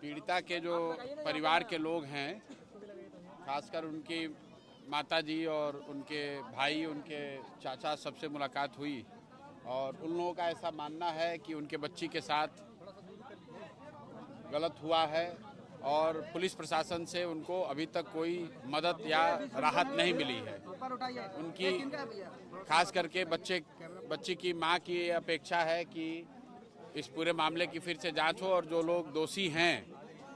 पीड़िता के जो परिवार के लोग हैं, खासकर उनकी माताजी और उनके भाई, उनके चाचा, सबसे मुलाकात हुई और उन लोगों का ऐसा मानना है कि उनके बच्ची के साथ गलत हुआ है और पुलिस प्रशासन से उनको अभी तक कोई मदद या राहत नहीं मिली है। उनकी खास करके बच्ची की मां की अपेक्षा है कि इस पूरे मामले की फिर से जांच हो और जो लोग दोषी हैं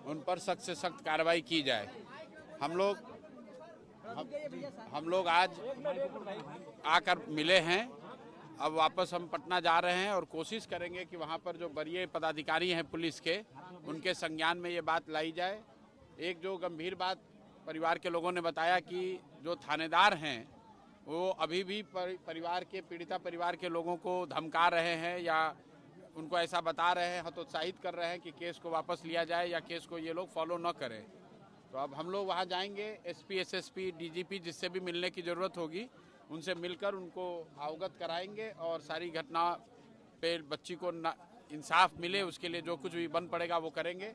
उन पर सख्त से सख्त कार्रवाई की जाए। हम लोग आज आकर मिले हैं, अब वापस हम पटना जा रहे हैं और कोशिश करेंगे कि वहां पर जो वरीय पदाधिकारी हैं पुलिस के, उनके संज्ञान में ये बात लाई जाए। एक जो गंभीर बात परिवार के लोगों ने बताया कि जो थानेदार हैं वो अभी भी पीड़िता परिवार के लोगों को धमका रहे हैं या उनको ऐसा बता रहे हैं, हतोत्साहित कर रहे हैं कि केस को वापस लिया जाए या केस को ये लोग फॉलो न करें। तो अब हम लोग वहाँ जाएंगे, एसपी, एसएसपी, डीजीपी जिससे भी मिलने की ज़रूरत होगी उनसे मिलकर उनको अवगत कराएंगे और सारी घटना पे बच्ची को इंसाफ मिले उसके लिए जो कुछ भी बन पड़ेगा वो करेंगे।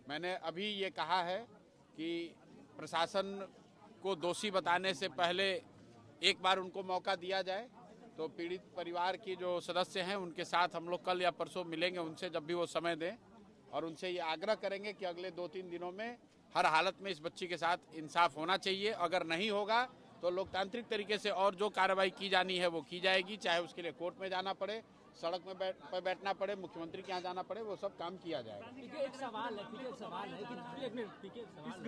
मैंने अभी ये कहा है कि प्रशासन को दोषी बताने से पहले एक बार उनको मौका दिया जाए। तो पीड़ित परिवार की जो सदस्य हैं उनके साथ हम लोग कल या परसों मिलेंगे उनसे, जब भी वो समय दें, और उनसे ये आग्रह करेंगे कि अगले 2-3 दिनों में हर हालत में इस बच्ची के साथ इंसाफ होना चाहिए। अगर नहीं होगा तो लोकतांत्रिक तरीके से और जो कार्रवाई की जानी है वो की जाएगी, चाहे उसके लिए कोर्ट में जाना पड़े, सड़क में बैठना पड़े, मुख्यमंत्री के यहाँ जाना पड़े, वो सब काम किया जाएगा। एक सवाल है कि इस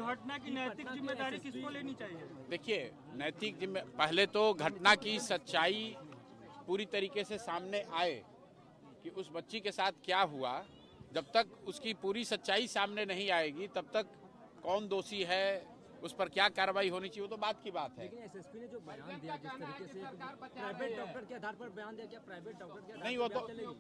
घटना की नैतिक जिम्मेदारी किसको लेनी चाहिए? देखिए, पहले तो घटना की सच्चाई पूरी तरीके से सामने आए कि उस बच्ची के साथ क्या हुआ। जब तक उसकी पूरी सच्चाई सामने नहीं आएगी तब तक कौन दोषी है, उस पर क्या कार्रवाई होनी चाहिए, वो तो बात की बात है। लेकिन एसएसपी ने जो बयान दिया, जिस तरीके से प्राइवेट डॉक्टर के आधार पर बयान दिया, क्या प्राइवेट डॉक्टर के आधार नहीं,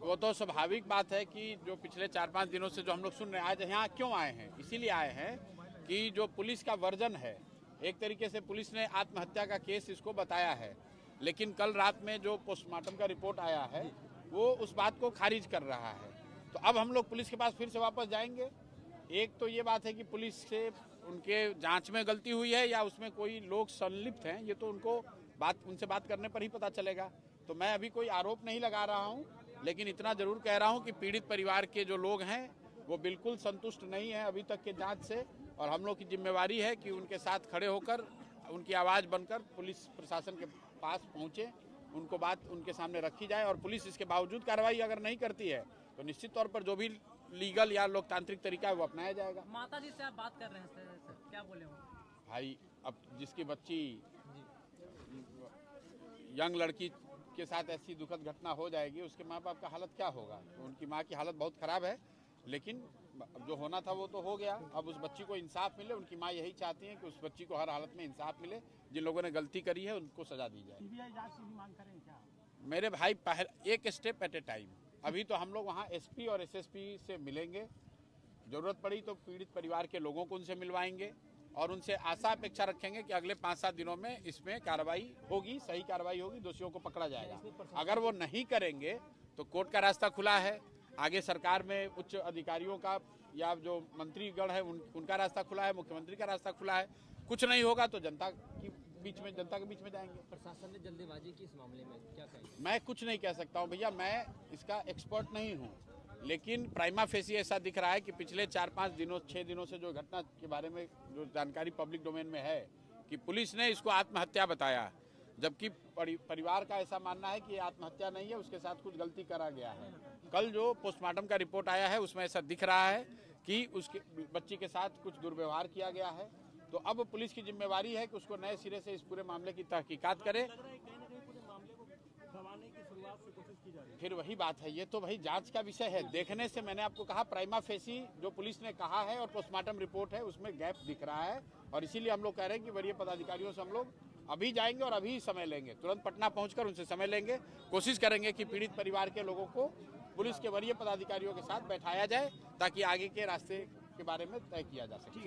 वो तो स्वाभाविक बात है कि जो पिछले 4-5 दिनों से जो हम लोग सुन रहे हैं, आज यहाँ क्यों आए हैं, इसीलिए आए हैं कि जो पुलिस का वर्जन है, एक तरीके से पुलिस ने आत्महत्या का केस इसको बताया है, लेकिन कल रात में जो पोस्टमार्टम का रिपोर्ट आया है वो उस बात को खारिज कर रहा है। तो अब हम लोग पुलिस के पास फिर से वापस जाएंगे। एक तो ये बात है कि पुलिस से उनके जांच में गलती हुई है या उसमें कोई लोग संलिप्त हैं, ये तो उनसे बात करने पर ही पता चलेगा। तो मैं अभी कोई आरोप नहीं लगा रहा हूं, लेकिन इतना जरूर कह रहा हूं कि पीड़ित परिवार के जो लोग हैं वो बिल्कुल संतुष्ट नहीं है अभी तक के जांच से, और हम लोग की जिम्मेवारी है कि उनके साथ खड़े होकर उनकी आवाज़ बनकर पुलिस प्रशासन के पास पहुंचे, उनको बात उनके सामने रखी जाए, और पुलिस इसके बावजूद कार्रवाई अगर नहीं करती है तो निश्चित तौर पर जो भी लीगल या लोकतांत्रिक तरीका है वो अपनाया जाएगा। माता जी से आप बात कर रहे हैं सर, क्या बोले हो? भाई, अब जिसकी बच्ची यंग लड़की के साथ ऐसी दुखद घटना हो जाएगी, उसके माँ बाप का हालत क्या होगा? तो उनकी माँ की हालत बहुत खराब है, लेकिन जो होना था वो तो हो गया। अब उस बच्ची को इंसाफ मिले, उनकी माँ यही चाहती है कि उस बच्ची को हर हालत में इंसाफ मिले, जिन लोगों ने गलती करी है उनको सजा दी जाए। सीबीआई जांच की मांग करें क्या? मेरे भाई, एक स्टेप एट ए टाइम। अभी तो हम लोग वहाँ एसपी और एसएसपी से मिलेंगे, जरूरत पड़ी तो पीड़ित परिवार के लोगों को उनसे मिलवाएंगे और उनसे आशा अपेक्षा रखेंगे कि अगले 5-7 दिनों में इसमें कार्रवाई होगी, सही कार्रवाई होगी, दोषियों को पकड़ा जाएगा। अगर वो नहीं करेंगे तो कोर्ट का रास्ता खुला है, आगे सरकार में उच्च अधिकारियों का या जो मंत्रीगण है उनका रास्ता खुला है, मुख्यमंत्री का रास्ता खुला है। कुछ नहीं होगा तो जनता के बीच में जाएंगे। प्रशासन ने जल्दीबाजी की इस मामले में, क्या कहेंगे? मैं कुछ नहीं कह सकता हूँ भैया, मैं इसका एक्सपर्ट नहीं हूँ, लेकिन प्राइमा फेसी ऐसा दिख रहा है कि पिछले 4-5 दिनों से जो घटना के बारे में जो जानकारी पब्लिक डोमेन में है कि पुलिस ने इसको आत्महत्या बताया, जबकि परिवार का ऐसा मानना है कि आत्महत्या नहीं है, उसके साथ कुछ गलती करा गया है। कल जो पोस्टमार्टम का रिपोर्ट आया है उसमें ऐसा दिख रहा है कि उसके बच्ची के साथ कुछ दुर्व्यवहार किया गया है। तो अब पुलिस की जिम्मेवारी है कि उसको नए सिरे से इस पूरे मामले की तहकीकात करे। फिर वही बात है, ये तो भाई जांच का विषय है। देखने से मैंने आपको कहा, प्राइमा फेसी जो पुलिस ने कहा है और पोस्टमार्टम रिपोर्ट है उसमें गैप दिख रहा है, और इसीलिए हम लोग कह रहे हैं कि वरीय पदाधिकारियों से हम लोग अभी जाएंगे और अभी समय लेंगे, तुरंत पटना पहुंचकर उनसे समय लेंगे। कोशिश करेंगे कि पीड़ित परिवार के लोगों को पुलिस के वरीय पदाधिकारियों के साथ बैठाया जाए ताकि आगे के रास्ते के बारे में तय किया जा सके।